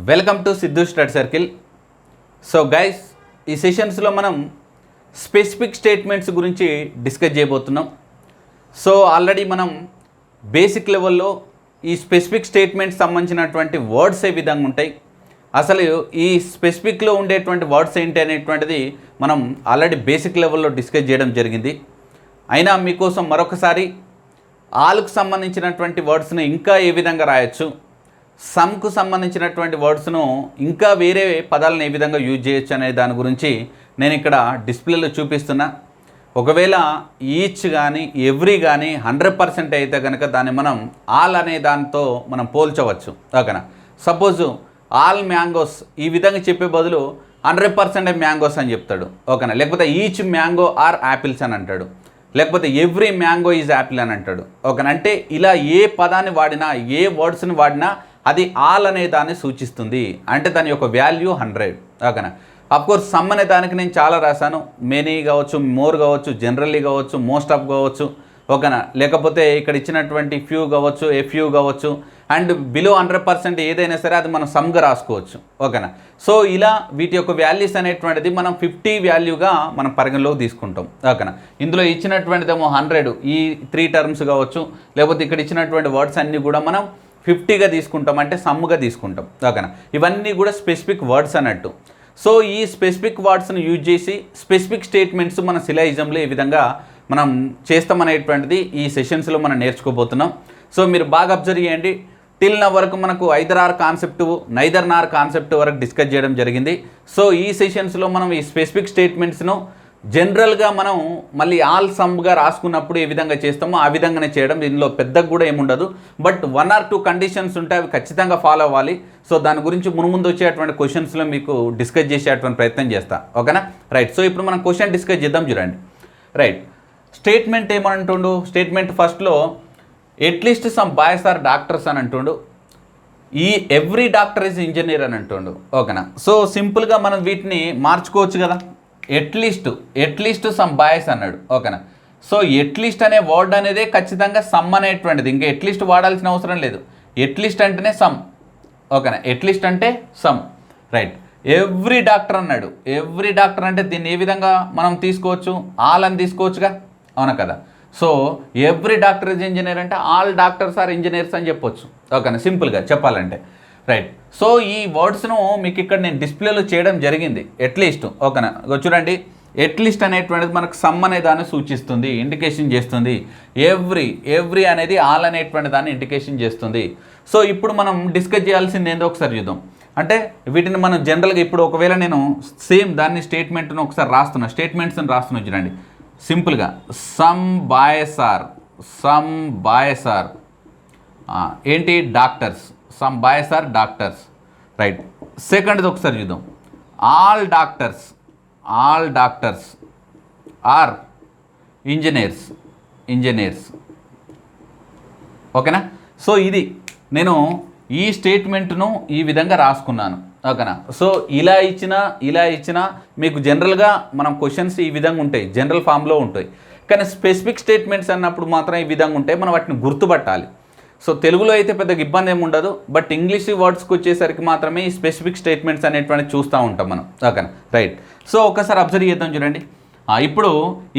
Welcome to Siddhu study circle. So guys, ఈ సెషన్స్లో మనం specific statements గురించి డిస్కస్ చేయబోతున్నాం. సో ఆల్రెడీ మనం బేసిక్ లెవెల్లో ఈ స్పెసిఫిక్ స్టేట్మెంట్స్ సంబంధించినటువంటి వర్డ్స్ ఏ విధంగా ఉంటాయి, అసలు ఈ స్పెసిఫిక్లో ఉండేటువంటి వర్డ్స్ ఏంటి అనేటువంటిది మనం ఆల్రెడీ బేసిక్ లెవెల్లో డిస్కస్ చేయడం జరిగింది. అయినా మీకోసం మరొకసారి ఆల్కు సంబంధించినటువంటి వర్డ్స్ని ఇంకా ఏ విధంగా రాయొచ్చు, సమ్కు సంబంధించినటువంటి వర్డ్స్ను ఇంకా వేరే పదాలను ఏ విధంగా యూజ్ చేయొచ్చు అనే దాని గురించి నేను ఇక్కడ డిస్ప్లేలో చూపిస్తున్నా. ఒకవేళ ఈచ్ కానీ ఎవ్రీ కానీ 100% అయితే కనుక దాన్ని మనం ఆల్ అనే దానితో మనం పోల్చవచ్చు. ఓకేనా, సపోజు ఆల్ మ్యాంగోస్ ఈ విధంగా చెప్పే బదులు 100% మ్యాంగోస్ అని చెప్తాడు. ఓకేనా, లేకపోతే ఈచ్ మ్యాంగో ఆర్ యాపిల్స్ అని అంటాడు, లేకపోతే ఎవ్రీ మ్యాంగో ఈజ్ యాపిల్ అని అంటాడు. ఓకేనా, అంటే ఇలా ఏ పదాన్ని వాడినా, ఏ వర్డ్స్ని వాడినా అది ఆల్ అనే దాన్ని సూచిస్తుంది. అంటే దాని యొక్క వాల్యూ 100. ఓకేనా, అఫ్కోర్స్ సమ్ అనే దానికి నేను చాలా రాశాను, మెనీ కావచ్చు, మోర్ కావచ్చు, జనరల్లీ కావచ్చు, మోస్ట్ ఆఫ్ కావచ్చు. ఓకేనా, లేకపోతే ఇక్కడ ఇచ్చినటువంటి ఫ్యూ కావచ్చు, ఏ ఫ్యూ కావచ్చు, అండ్ బిలో 100% ఏదైనా సరే అది మనం సమ్గా రాసుకోవచ్చు. ఓకేనా, సో ఇలా వీటి యొక్క వాల్యూస్ అనేటువంటిది మనం 50 వాల్యూగా మనం పరిగణలోకి తీసుకుంటాం. ఓకేనా, ఇందులో ఇచ్చినటువంటిదేమో 100, ఈ 3 టర్మ్స్ కావచ్చు, లేకపోతే ఇక్కడ ఇచ్చినటువంటి వర్డ్స్ అన్నీ కూడా మనం 50గా తీసుకుంటాం, అంటే సమ్గా తీసుకుంటాం. ఓకేనా, ఇవన్నీ కూడా స్పెసిఫిక్ వర్డ్స్ అన్నట్టు. సో ఈ స్పెసిఫిక్ వర్డ్స్ని యూజ్ చేసి స్పెసిఫిక్ స్టేట్మెంట్స్ మన సిలాయిజంలో ఏ విధంగా మనం చేస్తామనేటువంటిది ఈ సెషన్స్లో మనం నేర్చుకోబోతున్నాం. సో మీరు బాగా అబ్జర్వ్ చేయండి. టిల్ నా వరకు మనకు either are concept, neither Nar concept వరకు డిస్కస్ చేయడం జరిగింది. సో ఈ సెషన్స్లో మనం ఈ స్పెసిఫిక్ స్టేట్మెంట్స్ను జనరల్గా మనం మళ్ళీ ఆల్ సమ్గా రాసుకున్నప్పుడు ఏ విధంగా చేస్తామో ఆ విధంగానే చేయడం. దీనిలో పెద్దగా కూడా ఏముండదు, బట్ 1 or 2 కండిషన్స్ ఉంటాయి, అవి ఖచ్చితంగా ఫాలో అవ్వాలి. సో దాని గురించి ముందు వచ్చేటువంటి క్వశ్చన్స్లో మీకు డిస్కస్ చేసేటువంటి ప్రయత్నం చేస్తా. ఓకేనా, రైట్. సో ఇప్పుడు మనం క్వశ్చన్ డిస్కస్ చేద్దాం. చూడండి, రైట్. స్టేట్మెంట్ ఏమంటుండు, స్టేట్మెంట్ ఫస్ట్లో at least some boys are doctors అని అంటుండు, ఈ ఎవ్రీ డాక్టర్ ఈజ్ ఇంజనీర్ అని అంటుండు. ఓకేనా, సో సింపుల్గా మనం వీటిని మార్చుకోవచ్చు కదా. ఎట్లీస్ట్ సమ్ బాయ్స్ అన్నాడు. ఓకేనా, సో ఎట్లీస్ట్ అనే వర్డ్ అనేది ఖచ్చితంగా సమ్ అనేటువంటిది, ఇంకా ఎట్లీస్ట్ వాడాల్సిన అవసరం లేదు. ఎట్లీస్ట్ అంటేనే సమ్. ఓకేనా, ఎట్లీస్ట్ అంటే సమ్, రైట్. ఎవ్రీ డాక్టర్ అన్నాడు. ఎవ్రీ డాక్టర్ అంటే దీన్ని ఏ విధంగా మనం తీసుకోవచ్చు, ఆల్ అని తీసుకోవచ్చుగా, అవునా కదా. So every doctor is engineer అంటే ఆల్ డాక్టర్స్ ఆర్ ఇంజనీర్స్ అని చెప్పొచ్చు. ఓకేనా, సింపుల్గా చెప్పాలంటే, రైట్. సో ఈ వర్డ్స్ను మీకు ఇక్కడ నేను డిస్ప్లేలో చేయడం జరిగింది, ఎట్లీస్ట్. ఓకేనా, చూడండి, ఎట్లీస్ట్ అనేటువంటిది మనకు సమ్ అనే దాన్ని సూచిస్తుంది, ఇండికేషన్ చేస్తుంది. ఎవ్రీ అనేది ఆల్ అనేటువంటి దాన్ని ఇండికేషన్ చేస్తుంది. సో ఇప్పుడు మనం డిస్కస్ చేయాల్సింది ఏందో ఒకసారి చూద్దాం. అంటే వీటిని మనం జనరల్గా ఇప్పుడు ఒకవేళ నేను సేమ్ దాన్ని స్టేట్మెంట్ను ఒకసారి రాస్తున్నా, స్టేట్మెంట్స్ని రాస్తున్నా. చూడండి సింపుల్గా, సమ్ బాయ్స్ ఆర్ ఏంటి, doctors. Some boys are doctors, right. సెకండ్ది ఒకసారి చూద్దాం, ఆల్ డాక్టర్స్ ఆర్ ఇంజనీర్స్. ఓకేనా, సో ఇది నేను ఈ స్టేట్మెంట్ను ఈ విధంగా రాసుకున్నాను. ఓకేనా, సో ఇలా ఇచ్చినా మీకు జనరల్గా మనం క్వశ్చన్స్ ఈ విధంగా ఉంటాయి, జనరల్ ఫామ్లో ఉంటాయి. కానీ స్పెసిఫిక్ స్టేట్మెంట్స్ అన్నప్పుడు మాత్రం ఈ విధంగా ఉంటాయి, మనం వాటిని గుర్తుపట్టాలి. సో తెలుగులో అయితే పెద్దగా ఇబ్బంది ఏమి ఉండదు, బట్ ఇంగ్లీష్ వర్డ్స్కి వచ్చేసరికి మాత్రమే ఈ స్పెసిఫిక్ స్టేట్మెంట్స్ అనేటువంటి చూస్తూ ఉంటాం మనం. ఓకేనా, రైట్. సో ఒకసారి అబ్జర్వ్ చేద్దాం. చూడండి, ఇప్పుడు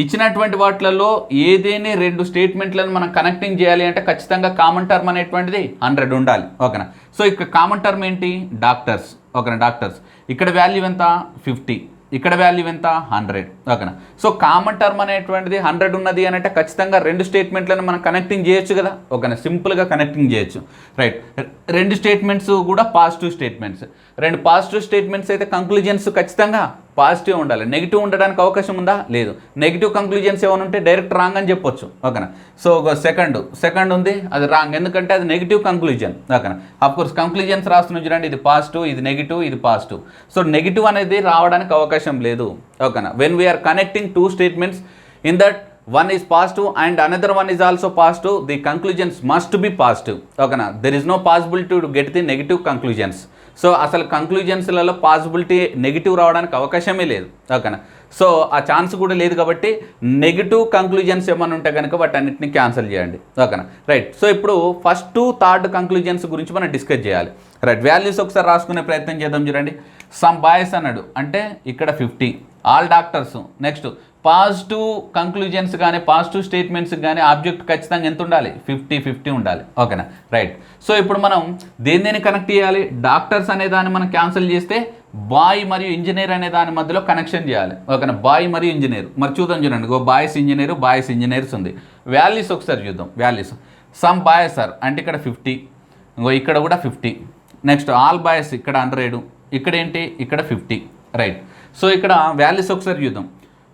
ఇచ్చినటువంటి వాటిలలో ఏదేని 2 స్టేట్మెంట్లను మనం కనెక్టింగ్ చేయాలి అంటే ఖచ్చితంగా కామన్ టర్మ్ అనేటువంటిది 100 ఉండాలి. ఓకేనా, సో ఇక్కడ కామన్ టర్మ్ ఏంటి, డాక్టర్స్. ఓకేనా, డాక్టర్స్. ఇక్కడ వాల్యూ ఎంత, 50. ఇక్కడ వాల్యూ ఎంత, 100. ఓకేనా, సో కామన్ టర్మ్ అనేటువంటిది 100 ఉన్నది అని అంటే ఖచ్చితంగా 2 స్టేట్మెంట్లను మనం కనెక్టింగ్ చేయొచ్చు కదా. ఓకేనా, సింపుల్గా కనెక్టింగ్ చేయొచ్చు, రైట్. 2 స్టేట్మెంట్స్ కూడా పాజిటివ్ స్టేట్మెంట్స్. 2 పాజిటివ్ స్టేట్మెంట్స్ అయితే కంక్లూజన్స్ ఖచ్చితంగా పాజిటివ్ ఉండాలి. నెగిటివ్ ఉండడానికి అవకాశం ఉందా, లేదు. నెగిటివ్ కంక్లూజన్స్ ఏమైనా ఉంటే డైరెక్ట్ రాంగ్ అని చెప్పొచ్చు. ఓకేనా, సో సెకండ్ ఉంది, అది రాంగ్, ఎందుకంటే అది నెగిటివ్ కంక్లూజన్. ఓకేనా, అఫ్కోర్స్ కంక్లూజన్స్ రాస్తున్నా. చూడండి, ఇది పాజిటివ్, ఇది నెగిటివ్, ఇది పాజిటివ్. సో నెగిటివ్ అనేది రావడానికి అవకాశం లేదు. ఓకేనా, when we're connecting 2 statements in that one is positive and another one is also positive, the conclusions must be positive. Okay na, there is no possibility to get the negative conclusions. So అసలు కంక్లూజన్స్లలో possibility negative రావడానికి అవకాశమే లేదు. ఓకేనా, so ఆ chance కూడా లేదు కాబట్టి negative conclusions ఏమైనా ఉంటే కనుక వాటన్నిటిని క్యాన్సిల్ చేయండి. ఓకేనా, రైట్. సో ఇప్పుడు ఫస్ట్ థర్డ్ కంక్లూజన్స్ గురించి మనం డిస్కస్ చేయాలి. రైట్, వాల్యూస్ ఒకసారి రాసుకునే ప్రయత్నం చేద్దాం. చూడండి, సమ్ బాయ్స్ అన్నాడు అంటే ఇక్కడ 50, all doctors. Next positive conclusions కానీ పాజిటివ్ స్టేట్మెంట్స్ కానీ ఆబ్జెక్ట్ ఖచ్చితంగా ఎంత ఉండాలి, 50-50 ఉండాలి. ఓకేనా, రైట్. సో ఇప్పుడు మనం దేన్ని కనెక్ట్ చేయాలి, డాక్టర్స్ అనే దాన్ని మనం క్యాన్సిల్ చేస్తే బాయ్ మరియు ఇంజనీర్ అనే దాని మధ్యలో కనెక్షన్ చేయాలి. ఓకేనా, బాయ్ మరియు ఇంజనీర్. మరి చూద్దాం, చూడండి, బాయ్స్ ఇంజనీర్స్ ఉంది. వాల్యూస్ ఒకసారి చూద్దాం. వాల్యూస్ సమ్ బాయ్స్ ఆర్ అంటే ఇక్కడ 50, ఇక్కడ కూడా 50. నెక్స్ట్ ఆల్ బాయ్స్ ఇక్కడ 100, ఇక్కడ ఏంటి, ఇక్కడ 50. రైట్. సో ఇక్కడ వాల్యూస్ ఒకసారి చూద్దాం.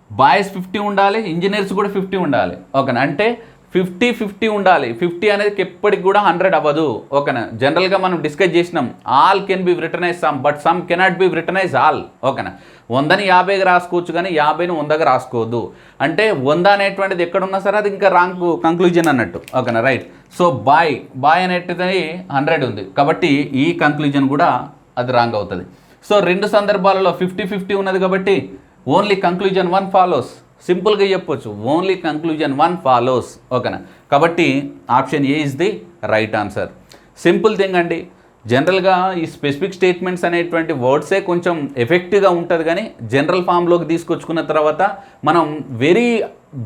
బాయ్స్ 50 ఉండాలి, ఇంజనీర్స్ కూడా 50 ఉండాలి. ఓకేనా, అంటే 50-50 ఉండాలి. 50 అనేది ఎప్పటికి కూడా 100 అవ్వదు. ఓకేనా, జనరల్గా మనం డిస్కస్ చేసినాం, all can be written as some but some cannot be written as all. ఓకేనా, 100ని 50గా రాసుకోవచ్చు కానీ 50ని 100గా రాసుకోవద్దు. అంటే 100 అనేటువంటిది ఎక్కడున్నా సరే అది ఇంకా రాంగ్ కంక్లూజన్ అన్నట్టు. ఓకేనా, రైట్. సో బాయ్ అనేటిది 100 ఉంది కాబట్టి ఈ కంక్లూజన్ కూడా అది రాంగ్ అవుతుంది. సో రెండు సందర్భాలలో 50-50 ఉన్నది కాబట్టి ఓన్లీ కంక్లూజన్ 1 ఫాలోస్. సింపుల్గా చెప్పొచ్చు, ఓన్లీ కంక్లూజన్ 1 ఫాలోస్. ఓకేనా, కాబట్టి option A is the right answer. Simple thing అండి. జనరల్గా ఈ స్పెసిఫిక్ స్టేట్మెంట్స్ అనేటువంటి వర్డ్సే కొంచెం ఎఫెక్టివ్గా ఉంటుంది కానీ జనరల్ ఫామ్లోకి తీసుకొచ్చుకున్న తర్వాత మనం వెరీ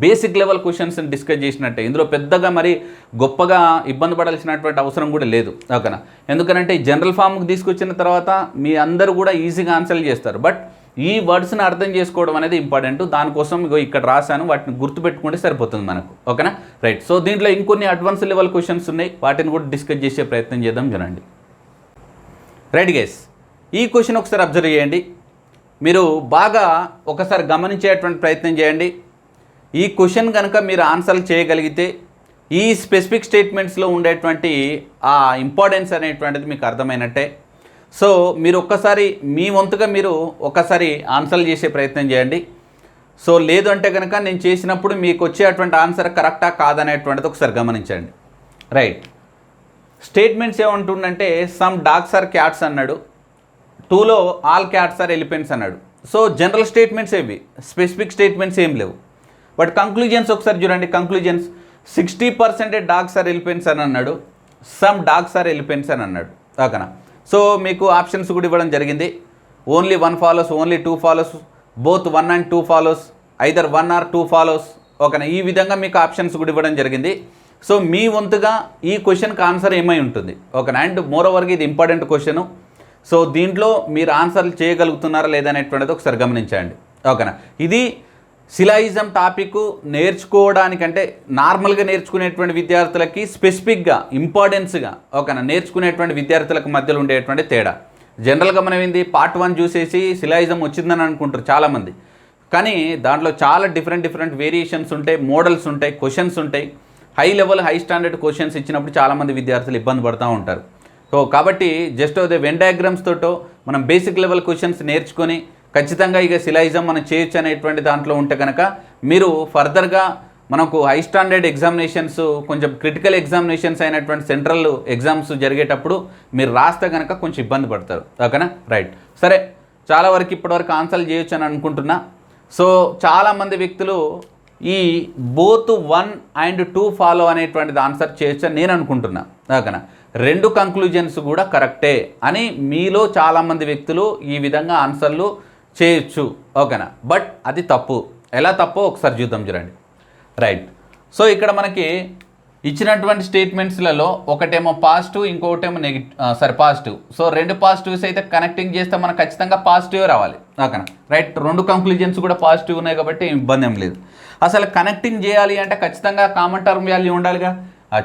బేసిక్ లెవెల్ క్వశ్చన్స్ని డిస్కస్ చేసినట్టే. ఇందులో పెద్దగా మరి గొప్పగా ఇబ్బంది పడాల్సినటువంటి అవసరం కూడా లేదు. ఓకేనా, ఎందుకంటే ఈ జనరల్ ఫామ్కి తీసుకొచ్చిన తర్వాత మీ అందరూ కూడా ఈజీగా ఆన్సర్ చేస్తారు. బట్ ఈ వర్డ్స్ని అర్థం చేసుకోవడం అనేది ఇంపార్టెంట్. దానికోసం ఇక్కడ రాశాను, వాటిని గుర్తుపెట్టుకుంటే సరిపోతుంది మనకు. ఓకేనా, రైట్. సో దీంట్లో ఇంకొన్ని అడ్వాన్స్ లెవెల్ క్వశ్చన్స్ ఉన్నాయి, వాటిని కూడా డిస్కస్ చేసే ప్రయత్నం చేద్దాం. చూడండి, రైట్ గైస్, ఈ క్వశ్చన్ ఒకసారి అబ్జర్వ్ చేయండి. మీరు బాగా ఒకసారి గమనించేటువంటి ప్రయత్నం చేయండి. ఈ క్వశ్చన్ కనుక మీరు ఆన్సర్ చేయగలిగితే ఈ స్పెసిఫిక్ స్టేట్మెంట్స్లో ఉండేటువంటి ఆ ఇంపార్టెన్స్ అనేటువంటిది మీకు అర్థమైనట్టే. సో మీరు ఒక్కసారి మీ వంతుగా మీరు ఒకసారి ఆన్సర్ చేసే ప్రయత్నం చేయండి. సో లేదు అంటే కనుక నేను చేసినప్పుడు మీకు వచ్చేటువంటి ఆన్సర్ కరెక్టా కాదనేటువంటిది ఒకసారి గమనించండి. రైట్, స్టేట్మెంట్స్ ఏమంటుండంటే సమ్ డాగ్స్ ఆర్ క్యాట్స్ అన్నాడు, 2లో ఆల్ క్యాట్స్ ఆర్ ఎలిఫెంట్స్ అన్నాడు. సో జనరల్ స్టేట్మెంట్స్ ఏవి, స్పెసిఫిక్ స్టేట్మెంట్స్ ఏం లేవు. బట్ కంక్లూజన్స్ ఒకసారి చూడండి. కంక్లూజన్స్ 60% డాగ్స్ ఆర్ ఎలిఫెంట్స్ అని అన్నాడు, సమ్ డాగ్స్ ఆర్ ఎలిఫెంట్స్ అని అన్నాడు. ఓకేనా, సో మీకు ఆప్షన్స్ కూడా ఇవ్వడం జరిగింది. Only 1 follows, only 2 follows, both 1 and 2 follows, either 1 or 2 follows. ఓకేనా, ఈ విధంగా మీకు ఆప్షన్స్ కూడా ఇవ్వడం జరిగింది. సో మీ వంతుగా ఈ క్వశ్చన్కి ఆన్సర్ ఏమై ఉంటుంది. ఓకేనా, అండ్ మోర్ ఓవర్గా ఇది ఇంపార్టెంట్ క్వశ్చను. సో దీంట్లో మీరు ఆన్సర్లు చేయగలుగుతున్నారా లేదనేటువంటిది ఒకసారి గమనించండి. ఓకేనా, ఇది సిలాయిజం టాపిక్ నేర్చుకోవడానికంటే నార్మల్గా నేర్చుకునేటువంటి విద్యార్థులకి స్పెసిఫిక్గా ఇంపార్టెన్స్గా ఓకేనా నేర్చుకునేటువంటి విద్యార్థులకు మధ్యలో ఉండేటువంటి తేడా. జనరల్గా మనం ఏంది పార్ట్ 1 చూసేసి సిలాయిజం వచ్చిందని అనుకుంటారు చాలామంది, కానీ దాంట్లో చాలా డిఫరెంట్ వేరియేషన్స్ ఉంటాయి, మోడల్స్ ఉంటాయి, క్వశ్చన్స్ ఉంటాయి. High level high standard questions ఇచ్చినప్పుడు చాలామంది విద్యార్థులు ఇబ్బంది పడుతూ ఉంటారు. సో కాబట్టి జస్ట్ అదే వెన్ డయాగ్రామ్స్ తోటో మనం బేసిక్ లెవెల్ క్వశ్చన్స్ నేర్చుకొని ఖచ్చితంగా ఇక సిలాయిజం మనం చేయొచ్చు అనేటువంటి దాంట్లో ఉంటే కనుక మీరు ఫర్దర్గా మనకు హై స్టాండర్డ్ ఎగ్జామినేషన్స్ కొంచెం క్రిటికల్ ఎగ్జామినేషన్స్ అయినటువంటి సెంట్రల్ ఎగ్జామ్స్ జరిగేటప్పుడు మీరు రాస్తే కనుక కొంచెం ఇబ్బంది పడతారు. ఓకేనా, రైట్. సరే, చాలా వరకు ఇప్పటివరకు ఆన్సర్లు చేయొచ్చు అని అనుకుంటున్నా. సో చాలామంది వ్యక్తులు ఈ బోత్ 1 and 2 ఫాలో అనేటువంటిది ఆన్సర్ చేయొచ్చు అని నేను అనుకుంటున్నా. ఓకేనా, 2 కంక్లూజన్స్ కూడా కరెక్టే అని మీలో చాలామంది వ్యక్తులు ఈ విధంగా ఆన్సర్లు చేయొచ్చు. ఓకేనా, బట్ అది తప్పు. ఎలా తప్పో ఒకసారి చూద్దాం. చూడండి, రైట్. సో ఇక్కడ మనకి ఇచ్చినటువంటి స్టేట్మెంట్స్లలో ఒకటేమో పాజిటివ్, ఇంకొకటేమో పాజిటివ్. సో 2 పాజిటివ్స్ అయితే కనెక్టింగ్ చేస్తే మనకు ఖచ్చితంగా పాజిటివ్ రావాలి. ఓకేనా, రైట్. 2 కంక్లూజన్స్ కూడా పాజిటివ్ ఉన్నాయి కాబట్టి ఇబ్బంది ఏం లేదు. అసలు కనెక్టింగ్ చేయాలి అంటే ఖచ్చితంగా కామన్ టర్మ్ వాల్యూ ఉండాలిగా.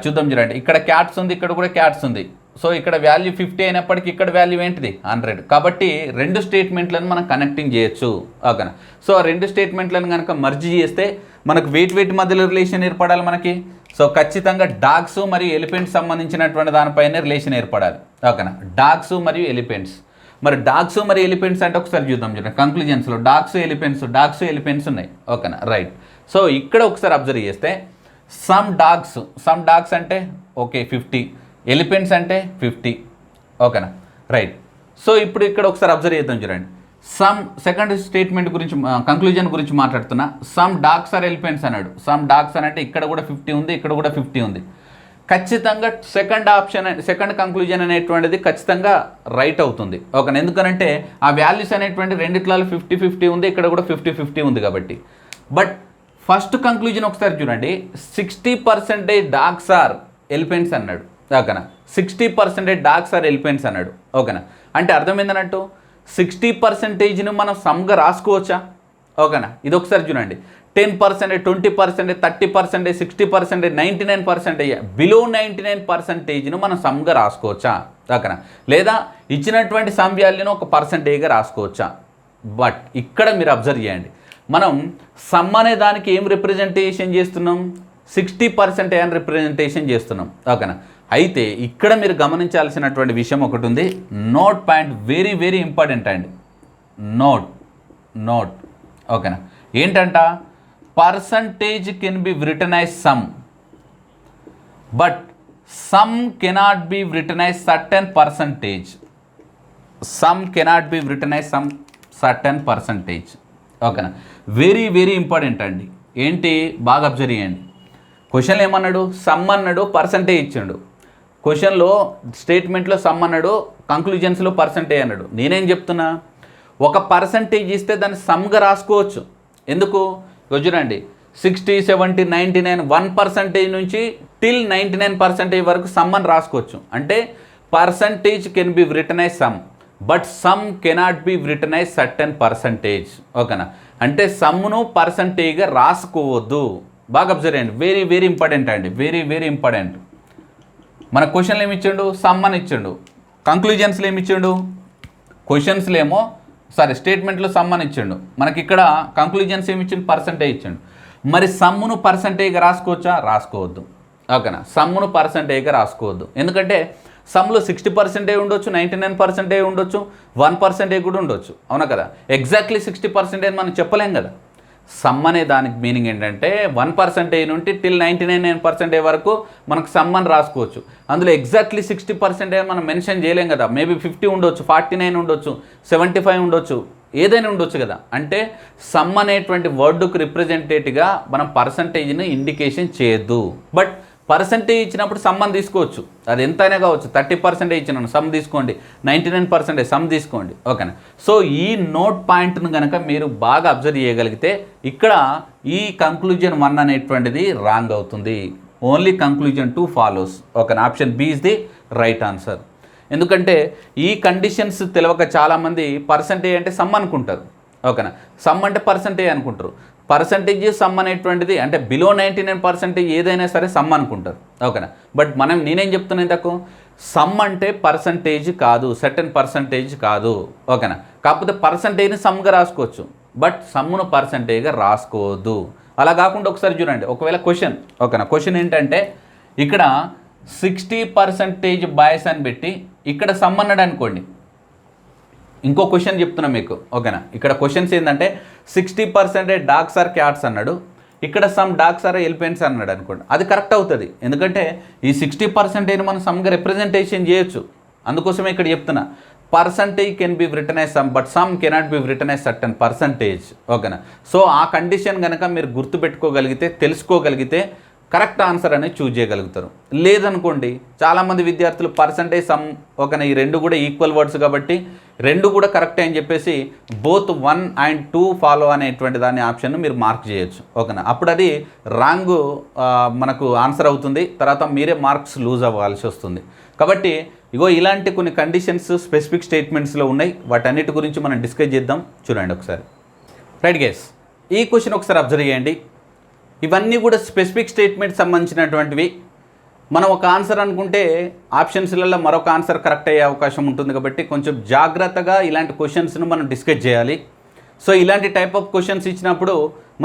చూద్దాం. చూడండి, ఇక్కడ క్యాట్స్ ఉంది, ఇక్కడ కూడా క్యాట్స్ ఉంది. సో ఇక్కడ వాల్యూ 50 అయినప్పటికీ ఇక్కడ వాల్యూ ఏంటిది 100. కాబట్టి 2 స్టేట్మెంట్లను మనం కనెక్టింగ్ చేయొచ్చు. ఓకేనా, సో ఆ 2 స్టేట్మెంట్లను కనుక మర్జ్ చేస్తే మనకు వెయిట్ మధ్యలో రిలేషన్ ఏర్పడాలి మనకి. సో ఖచ్చితంగా డాగ్స్ మరియు ఎలిఫెంట్స్ సంబంధించినటువంటి దానిపైన రిలేషన్ ఏర్పడాలి. ఓకేనా, డాగ్స్ మరియు ఎలిఫెంట్స్. మరి డాగ్స్ మరియు ఎలిఫెంట్స్ అంటే ఒకసారి చూద్దాం. చూడండి, కంక్లూజన్స్లో డాగ్స్ ఎలిఫెంట్స్ ఉన్నాయి. ఓకేనా, రైట్. సో ఇక్కడ ఒకసారి అబ్జర్వ్ చేస్తే సమ్ డాగ్స్ అంటే ఓకే 50, ఎలిఫెంట్స్ అంటే 50. ఓకేనా, రైట్. సో ఇప్పుడు ఇక్కడ ఒకసారి అబ్జర్వ్ చేద్దాం. చూడండి, సమ్ సెకండ్ స్టేట్మెంట్ గురించి కంక్లూజన్ గురించి మాట్లాడుతున్నా. సమ్ డాగ్స్ ఆర్ ఎలిఫెంట్స్ అన్నాడు. సమ్ డాగ్స్ అని అంటే ఇక్కడ కూడా 50 ఉంది, ఇక్కడ కూడా 50 ఉంది. ఖచ్చితంగా సెకండ్ కంక్లూజన్ అనేటువంటిది ఖచ్చితంగా రైట్ అవుతుంది. ఓకే, ఎందుకనంటే ఆ వాల్యూస్ అనేటువంటి రెండిట్లలో 50-50 ఉంది, ఇక్కడ కూడా 50-50 ఉంది కాబట్టి. బట్ ఫస్ట్ కంక్లూజన్ ఒకసారి చూడండి, 60% డాగ్స్ ఆర్ ఎలిఫెంట్స్ అన్నాడు. ఓకేనా, 60% డాగ్స్ ఆర్ ఎలిఫెంట్స్ అన్నాడు. ఓకేనా, అంటే అర్థం ఏంటన్నట్టు 60%ను మనం సమ్గా రాసుకోవచ్చా? ఓకేనా, ఇది ఒకసారి చూడండి. 10%, 20%, 30%, 60%, 99%, బిలో 99%ను మనం సమ్గా రాసుకోవచ్చా? ఓకేనా, లేదా ఇచ్చినటువంటి సమ్ వాల్యూను ఒక పర్సంటేజ్గా రాసుకోవచ్చా? బట్ ఇక్కడ మీరు అబ్జర్వ్ చేయండి, మనం సమ్ అనే దానికి ఏం రిప్రజెంటేషన్ చేస్తున్నాం? 60% అని రిప్రజెంటేషన్ చేస్తున్నాం. ఓకేనా, అయితే ఇక్కడ మీరు గమనించాల్సినటువంటి విషయం ఒకటి ఉంది. Note point very very important అండి. నోట్ ఓకేనా, ఏంటంట? Percentage can be written as some, but some cannot B written as certain percentage. Some cannot B written as some certain percentage. ఓకేనా, వెరీ వెరీ ఇంపార్టెంట్ అండి. ఏంటి, బాగా observe చేయండి. క్వశ్చన్లో ఏమన్నాడు? సమ్ అన్నాడు, పర్సంటేజ్ ఇచ్చాడు. క్వశ్చన్లో స్టేట్మెంట్లో సమ్ అన్నాడు, కంక్లూజన్స్లో పర్సంటేజ్ అన్నాడు. నేనేం చెప్తున్నా, ఒక పర్సంటేజ్ ఇస్తే దాన్ని సమ్గా రాసుకోవచ్చు. ఎందుకు? చూడండి, 60, 70, 99, 1% నుంచి టిల్ 99% వరకు సమ్ అని రాసుకోవచ్చు. అంటే percentage can be written as some, but some cannot B written as certain percentage. ఓకేనా, అంటే సమ్ను పర్సంటేజ్గా రాసుకోవద్దు. బాగా అబ్జర్వ్ చేయండి, వెరీ వెరీ ఇంపార్టెంట్ అండి, వెరీ వెరీ ఇంపార్టెంట్. మన క్వశ్చన్లు ఏమి ఇచ్చిండు? సమ్ అని ఇచ్చిండు. కంక్లూజన్స్లో ఏమి ఇచ్చిండు? క్వశ్చన్స్లో ఏమో స్టేట్మెంట్లో సమ్ అని ఇచ్చిండు. మనకి ఇక్కడ కంక్లూజన్స్ ఏమి ఇచ్చిండు? పర్సంటేజ్ ఇచ్చిండు. మరి సమ్మును పర్సంటేజ్గా రాసుకోవచ్చా? రాసుకోవద్దు. ఓకేనా, సమ్మును పర్సంటేజ్గా రాసుకోవద్దు. ఎందుకంటే సమ్లో 60% ఉండొచ్చు, 99% ఉండొచ్చు, 1% కూడా ఉండొచ్చు. అవునా కదా? ఎగ్జాక్ట్లీ 60% మనం చెప్పలేం కదా. సమ్ అనే దానికి మీనింగ్ ఏంటంటే 1% నుండి టిల్ 99% వరకు మనకు సమ్ అని రాసుకోవచ్చు. అందులో ఎగ్జాక్ట్లీ 60% మనం మెన్షన్ చేయలేం కదా. మేబీ 50 ఉండొచ్చు, 49 ఉండొచ్చు, 75 ఉండొచ్చు, ఏదైనా ఉండొచ్చు కదా. అంటే సమ్ అనేటువంటి వర్డ్కు రిప్రజెంటేటివ్గా మనం పర్సంటేజ్ని ఇండికేషన్ చేయొద్దు. బట్ పర్సంటేజ్ ఇచ్చినప్పుడు సమ్ అని తీసుకోవచ్చు. అది ఎంతైనా కావచ్చు. 30% ఇచ్చినాను, సమ్ తీసుకోండి. 99% సమ్ తీసుకోండి. ఓకేనా, సో ఈ నోట్ పాయింట్ను కనుక మీరు బాగా అబ్జర్వ్ చేయగలిగితే ఇక్కడ ఈ కంక్లూజన్ 1 అనేటువంటిది రాంగ్ అవుతుంది. Only conclusion 2 follows. ఓకేనా, option B is the right answer. ఎందుకంటే ఈ కండిషన్స్ తెలియక చాలామంది పర్సంటేజ్ అంటే సమ్ అనుకుంటారు. ఓకేనా, సమ్ అంటే పర్సంటేజ్ అనుకుంటారు. పర్సంటేజ్ సమ్ అనేటువంటిది అంటే బిలో 99% ఏదైనా సరే సమ్ అనుకుంటారు. ఓకేనా, బట్ నేనేం చెప్తున్నాను ఇంతకు, సమ్ అంటే పర్సంటేజ్ కాదు, సర్టెన్ పర్సంటేజ్ కాదు. ఓకేనా, కాకపోతే పర్సంటేజ్ని సమ్గా రాసుకోవచ్చు, బట్ సమ్మును పర్సంటేజ్గా రాసుకోవద్దు. అలా కాకుండా ఒకసారి చూడండి, ఒకవేళ క్వశ్చన్ ఓకేనా, క్వశ్చన్ ఏంటంటే ఇక్కడ 60% బాయ్స్ అని పెట్టి ఇక్కడ సమ్ అన్నాడు అనుకోండి. ఇంకో క్వశ్చన్ చెప్తున్నా మీకు. ఓకేనా, ఇక్కడ క్వశ్చన్స్ ఏంటంటే 60% డాగ్స్ ఆర్ క్యాట్స్ అన్నాడు, ఇక్కడ సమ్ డాగ్స్ ఆర్ ఎలిఫెంట్స్ అన్నాడు అనుకోండి. అది కరెక్ట్ అవుతుంది. ఎందుకంటే ఈ 60% మనం సమ్గా రిప్రజెంటేషన్ చేయొచ్చు. అందుకోసమే ఇక్కడ చెప్తున్నా, percentage can be written as some, but some cannot B written as certain percentage. ఓకేనా, సో ఆ కండిషన్ కనుక మీరు గుర్తుపెట్టుకోగలిగితే, తెలుసుకోగలిగితే కరెక్ట్ ఆన్సర్ అనేది చూజ్ చేయగలుగుతారు. లేదనుకోండి, చాలామంది విద్యార్థులు పర్సంటేజ్ సమ్ ఓకేనా, ఈ రెండు కూడా ఈక్వల్ వర్డ్స్ కాబట్టి రెండు కూడా కరెక్టే అని చెప్పేసి బోత్ 1 and 2 ఫాలో అనేటువంటి దాని ఆప్షన్ మీరు మార్క్ చేయొచ్చు. ఓకేనా, అప్పుడు అది రాంగ్ మనకు ఆన్సర్ అవుతుంది. తర్వాత మీరే మార్క్స్ లూజ్ అవ్వాల్సి వస్తుంది. కాబట్టి ఇగో ఇలాంటి కొన్ని కండిషన్స్ స్పెసిఫిక్ స్టేట్మెంట్స్లో ఉన్నాయి. వాటన్నిటి గురించి మనం డిస్కస్ చేద్దాం. చూడండి ఒకసారి. రైట్ గైస్, ఈ క్వశ్చన్ ఒకసారి అబ్జర్వ్ చేయండి. ఇవన్నీ కూడా స్పెసిఫిక్ స్టేట్మెంట్ సంబంధించినటువంటివి. మనం ఒక ఆన్సర్ అనుకుంటే ఆప్షన్స్లలో మరొక ఆన్సర్ కరెక్ట్ అయ్యే అవకాశం ఉంటుంది. కాబట్టి కొంచెం జాగ్రత్తగా ఇలాంటి క్వశ్చన్స్ను మనం డిస్కస్ చేయాలి. సో ఇలాంటి టైప్ ఆఫ్ క్వశ్చన్స్ ఇచ్చినప్పుడు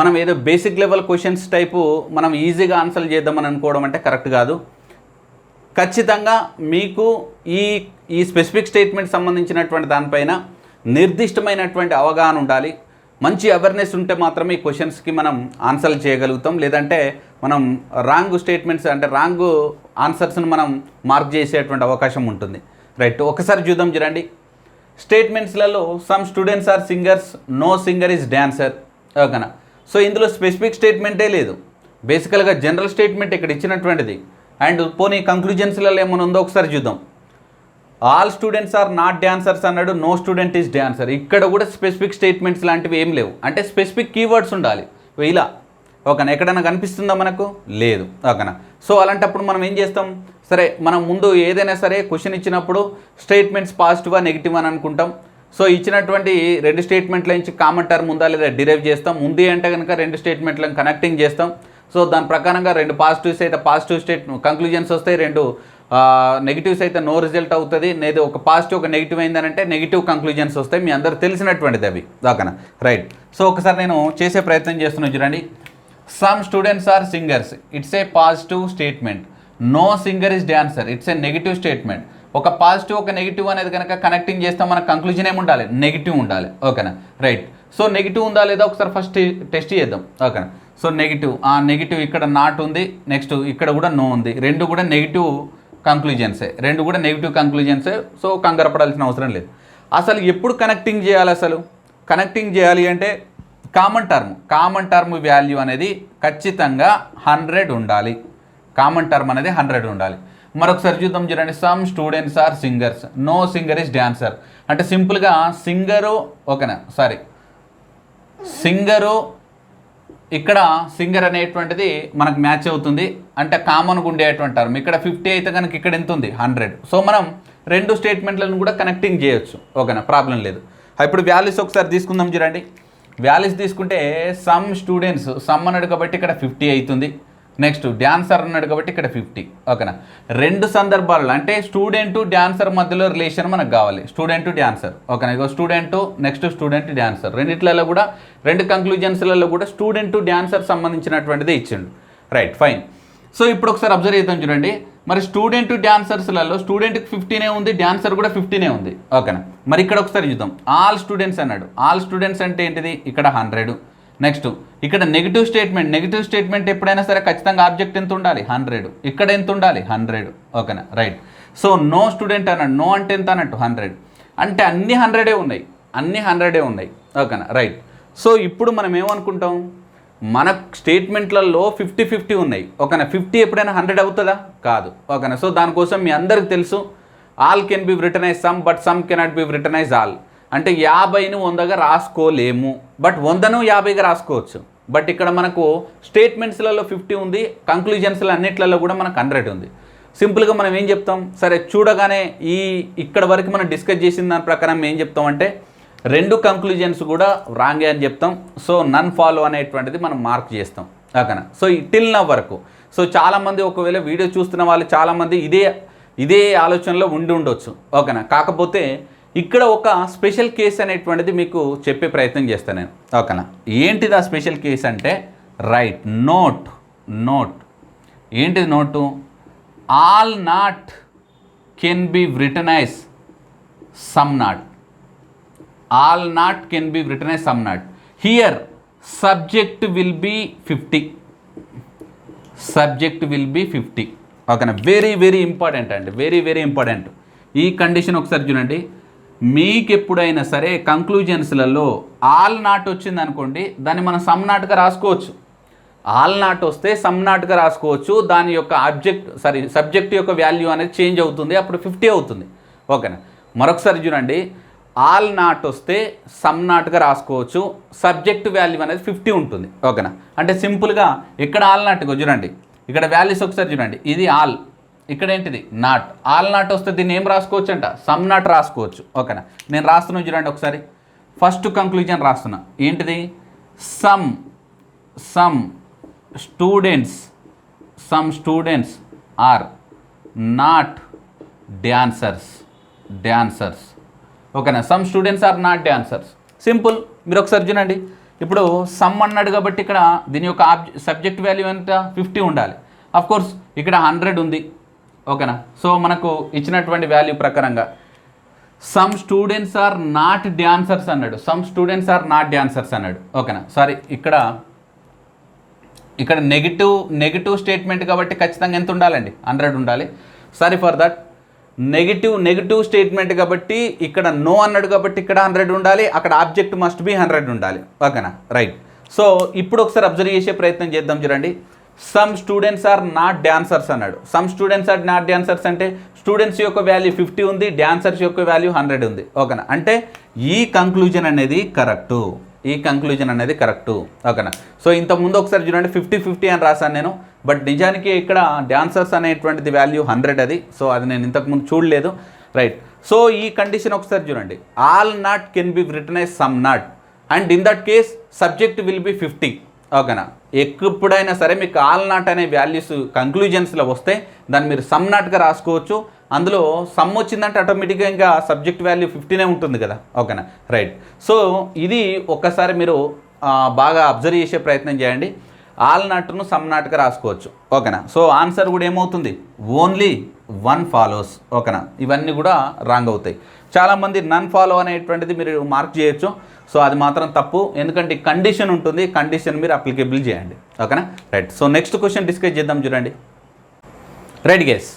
మనం ఏదో బేసిక్ లెవెల్ క్వశ్చన్స్ టైపు మనం ఈజీగా ఆన్సర్ చేద్దామని అనుకోవడం అంటే కరెక్ట్ కాదు. ఖచ్చితంగా మీకు ఈ స్పెసిఫిక్ స్టేట్మెంట్ సంబంధించినటువంటి దానిపైన నిర్దిష్టమైనటువంటి అవగాహన ఉండాలి. మంచి అవేర్నెస్ ఉంటే మాత్రమే ఈ క్వశ్చన్స్కి మనం ఆన్సర్లు చేయగలుగుతాం. లేదంటే మనం రాంగ్ స్టేట్మెంట్స్ అంటే రాంగ్ ఆన్సర్స్ని మనం మార్క్ చేసేటువంటి అవకాశం ఉంటుంది. రైట్, ఒకసారి చూద్దాం. చూడండి, స్టేట్మెంట్స్లలో some students are singers, no singer is dancer. ఓకేనా. సో ఇందులో స్పెసిఫిక్ స్టేట్మెంటే లేదు, బేసికల్గా జనరల్ స్టేట్మెంట్ ఇక్కడ ఇచ్చినటువంటిది. అండ్ పోనీ కంక్లూజన్స్లలో ఏమైనా ఉందో ఒకసారి చూద్దాం. All students are not dancers అన్నాడు, నో స్టూడెంట్ ఈజ్ డ్యాన్సర్. ఇక్కడ కూడా స్పెసిఫిక్ స్టేట్మెంట్స్ లాంటివి ఏం లేవు, అంటే స్పెసిఫిక్ కీవర్డ్స్ ఉండాలి ఇలా. ఓకేనా. ఎక్కడైనా కనిపిస్తుందా మనకు? లేదు. ఓకేనా. సో అలాంటప్పుడు మనం ఏం చేస్తాం, సరే మనం ముందు ఏదైనా సరే క్వశ్చన్ ఇచ్చినప్పుడు స్టేట్మెంట్స్ పాజిటివా నెగిటివ్ అని అనుకుంటాం. సో ఇచ్చినటువంటి రెండు స్టేట్మెంట్ల నుంచి కామన్ టర్మ్ ఉందా లేదా డిరైవ్ చేస్తాం. ఉంది అంటే కనుక రెండు స్టేట్మెంట్లను కనెక్టింగ్ చేస్తాం. సో దాని ప్రకారంగా రెండు పాజిటివ్స్ అయితే పాజిటివ్ కంక్లూజన్స్ వస్తాయి, రెండు నెగిటివ్స్ అయితే నో రిజల్ట్ అవుతుంది. లేదా ఒక పాజిటివ్ ఒక నెగిటివ్ అయిందనంటే నెగిటివ్ కంక్లూజన్స్ వస్తాయి. మీ అందరూ తెలిసినటువంటిది అవి. ఓకేనా. రైట్. సో ఒకసారి నేను చేసే ప్రయత్నం చేస్తున్నాను చూడండి. Some students are singers, it's a positive statement. No singer is dancer, it's a negative statement. ఒక పాజిటివ్ ఒక నెగిటివ్ అనేది కనుక కనెక్టింగ్ చేస్తాం, మన కంక్లూజన్ ఏమి ఉండాలి? నెగిటివ్ ఉండాలి. ఓకేనా. రైట్. సో నెగిటివ్ ఉందా లేదా ఒకసారి ఫస్ట్ టెస్ట్ చేద్దాం. ఓకేనా. సో నెగిటివ్, నెగిటివ్ ఇక్కడ నాట్ ఉంది, నెక్స్ట్ ఇక్కడ కూడా నో ఉంది. రెండు కూడా నెగిటివ్ కంక్లూజన్సే, రెండు కూడా నెగిటివ్ కంక్లూజన్సే. సో కంగారపడాల్సిన అవసరం లేదు. అసలు ఎప్పుడు కనెక్టింగ్ చేయాలి? అసలు కనెక్టింగ్ చేయాలి అంటే కామన్ టర్మ్ వాల్యూ అనేది ఖచ్చితంగా 100 ఉండాలి. కామన్ టర్మ్ అనేది 100 ఉండాలి. మరొకసారి చూద్దాం చూడండి. Some students are singers, no singer is dancer. అంటే సింపుల్గా సింగరు, ఓకేనా, సారీ, సింగరు ఇక్కడ సింగర్ అనేటువంటిది మనకు మ్యాచ్ అవుతుంది, అంటే కామన్గా ఉండేటువంటి టర్మ్. ఇక్కడ 50 అయితే కనుక ఇక్కడ ఎంత ఉంది? 100. సో మనం రెండు స్టేట్మెంట్లను కూడా కనెక్టింగ్ చేయొచ్చు. ఓకేనా, ప్రాబ్లం లేదు. ఇప్పుడు వాల్యూస్ ఒకసారి తీసుకుందాం చూడండి. వాల్యూస్ తీసుకుంటే సమ్ స్టూడెంట్స్, సమ్ అన్నాడు కాబట్టి ఇక్కడ 50 అవుతుంది. నెక్స్ట్ డ్యాన్సర్ అన్నాడు కాబట్టి ఇక్కడ 50. ఓకేనా. రెండు సందర్భాలలో అంటే స్టూడెంట్ డ్యాన్సర్ మధ్యలో రిలేషన్ మనకు కావాలి. Student dancer. ఓకేనా. ఇగో స్టూడెంట్, నెక్స్ట్ స్టూడెంట్ డ్యాన్సర్, రెండిట్లలో కూడా రెండు కంక్లూజన్స్లలో కూడా స్టూడెంట్ డ్యాన్సర్ సంబంధించినటువంటిది ఇచ్చిండు. Right, fine. సో ఇప్పుడు ఒకసారి అబ్జర్వ్ చేద్దాం చూడండి. మరి స్టూడెంట్ డ్యాన్సర్స్లలో స్టూడెంట్కి 15 ఉంది, డ్యాన్సర్ కూడా 15 ఉంది. ఓకేనా. మరి ఇక్కడ ఒకసారి చూద్దాం. ఆల్ స్టూడెంట్స్ అన్నాడు. ఆల్ స్టూడెంట్స్ అంటే ఏంటిది? ఇక్కడ 100. నెక్స్ట్ ఇక్కడ నెగిటివ్ స్టేట్మెంట్ ఎప్పుడైనా సరే ఖచ్చితంగా ఆబ్జెక్ట్ ఎంత ఉండాలి? 100. ఇక్కడ ఎంత ఉండాలి? 100. ఓకేనా. రైట్. సో నో స్టూడెంట్ అన్నాడు. నో అంటే ఎంత అన్నట్టు? 100. అంటే అన్ని 100 ఉన్నాయి. ఓకేనా. రైట్. సో ఇప్పుడు మనం ఏమనుకుంటాం, మన స్టేట్మెంట్లలో 50-50 ఉన్నాయి. ఓకేనా. 50 ఎప్పుడైనా 100 అవుతుందా? కాదు. ఓకేనా. సో దానికోసం మీ అందరికి తెలుసు, all can be written as some but some cannot B written as all. అంటే 50ని 100గా రాసుకోలేము, బట్ 100ను 50గా రాసుకోవచ్చు. బట్ ఇక్కడ మనకు స్టేట్మెంట్స్లలో 50 ఉంది, కంక్లూజన్స్లో అన్నిట్లలో కూడా మనకు 100 ఉంది. సింపుల్గా మనం ఏం చెప్తాం, సరే చూడగానే ఇక్కడ వరకు మనం డిస్కస్ చేసిన దాని ప్రకారం ఏం చెప్తామంటే రెండు కంక్లూజన్స్ కూడా రాంగే అని చెప్తాం. సో నన్ ఫాలో అనేటువంటిది మనం మార్క్ చేస్తాం. ఓకేనా. సో టిల్ నవ్ వరకు. సో చాలామంది ఒకవేళ వీడియో చూస్తున్న వాళ్ళు చాలామంది ఇదే ఆలోచనలో ఉండొచ్చు. ఓకేనా. కాకపోతే ఇక్కడ ఒక స్పెషల్ కేస్ అనేటువంటిది మీకు చెప్పే ప్రయత్నం చేస్తాను నేను. ఓకేనా. ఏంటిది ఆ స్పెషల్ కేస్ అంటే? Right, note. ఏంటిది note? All not can be written as some not. All not can be written as some not. Here subject will be 50. ఓకేనా. వెరీ ఇంపార్టెంట్ అండి, వెరీ ఇంపార్టెంట్. ఈ కండిషన్ ఒకసారి చూడండి. మీకు ఎప్పుడైనా సరే కంక్లూజన్స్లలో ఆల్ నాట్ వచ్చింది అనుకోండి, దాన్ని మనం సమ్ నాట్గా రాసుకోవచ్చు. ఆల్ నాట్ వస్తే సమ్ నాట్గా రాసుకోవచ్చు. దాని యొక్క సబ్జెక్ట్ యొక్క వాల్యూ అనేది చేంజ్ అవుతుంది, అప్పుడు 50 అవుతుంది. ఓకేనా. మరొకసారి చూడండి. ఆల్ నాట్ వస్తే సమ్ నాట్గా రాసుకోవచ్చు, సబ్జెక్ట్ వాల్యూ అనేది 50 ఉంటుంది. ఓకేనా. అంటే సింపుల్గా ఇక్కడ ఆల్ నాట్గా చూడండి, ఇక్కడ వాల్యూస్ ఒకసారి చూడండి. ఇది ఆల్, ఇక్కడ ఏంటిది? నాట్. ఆల్ నాట్ వస్తే దీన్ని ఏం రాసుకోవచ్చు అంట? సమ్ నాట్ రాసుకోవచ్చు. ఓకేనా. నేను రాస్తున్నాను చూడండి ఒకసారి. ఫస్ట్ కంక్లూజన్ రాస్తున్నా. ఏంటిది? Some students are not dancers. ఓకేనా. Some students are not dancers. Simple. మీరు ఒకసారి చూడండి. ఇప్పుడు సమ్ అన్నాడు కాబట్టి ఇక్కడ దీని యొక్క సబ్జెక్ట్ వాల్యూ ఎంత? 50 ఉండాలి. అఫ్కోర్స్ ఇక్కడ 100 ఉంది. ఓకేనా. సో మనకు ఇచ్చినటువంటి వాల్యూ ప్రకారంగా some students are not dancers అన్నాడు. ఓకేనా. సారీ, ఇక్కడ నెగిటివ్ స్టేట్మెంట్ కాబట్టి ఖచ్చితంగా ఎంత ఉండాలండి? 100 ఉండాలి. Sorry for that. Negative statement కాబట్టి ఇక్కడ నో అన్నాడు కాబట్టి ఇక్కడ 100 ఉండాలి, అక్కడ ఆబ్జెక్ట్ మస్ట్ బి 100 ఉండాలి. ఓకేనా, రైట్. సో ఇప్పుడు ఒకసారి అబ్జర్వ్ చేసే ప్రయత్నం చేద్దాం. చూడండి, some students are not dancers అన్నాడు. Some students are not dancers అంటే స్టూడెంట్స్ యొక్క వాల్యూ 50 ఉంది, డాన్సర్స్ యొక్క వాల్యూ 100 ఉంది. ఓకేనా, అంటే ఈ కంక్లూజన్ అనేది కరెక్టు, ఈ కంక్లూజన్ అనేది కరెక్టు. ఓకేనా, సో ఇంతకుముందు ఒకసారి చూడండి 50-50 అని రాశాను నేను, బట్ నిజానికి ఇక్కడ డాన్సర్స్ అనేటువంటిది వాల్యూ 100 అది. సో అది నేను ఇంతకుముందు చూడలేదు, రైట్. సో ఈ కండిషన్ ఒకసారి చూడండి, all not can be written as some not and in that case subject will be 50. ఓకేనా, ఎప్పుడైనా సరే మీకు ఆల్ నాట్ అనే వాల్యూస్ కంక్లూజన్స్లో వస్తే దాన్ని మీరు సమ్ నాట్గా రాసుకోవచ్చు. అందులో సమ్ వచ్చిందంటే ఆటోమేటిక్గా ఇంకా సబ్జెక్ట్ వాల్యూ 50నే ఉంటుంది కదా. ఓకేనా, రైట్. సో ఇది ఒక్కసారి మీరు బాగా అబ్జర్వ్ చేసే ప్రయత్నం చేయండి. ఆల్ నాట్ను సమ్ నాట్గా రాసుకోవచ్చు. ఓకేనా, సో ఆన్సర్ కూడా ఏమవుతుంది, ఓన్లీ 1 ఫాలోస్. ఓకేనా, ఇవన్నీ కూడా రాంగ్ అవుతాయి. చాలామంది నన్ ఫాలో అనేటువంటిది మీరు మార్క్ చేయొచ్చు. సో అది మాత్రం తప్పు, ఎందుకంటే కండిషన్ ఉంటుంది, కండిషన్ మీరు అప్లికేబుల్ చేయండి. ఓకేనా, right. So next question discuss చేద్దాం. చూడండి, రైట్ గెస్.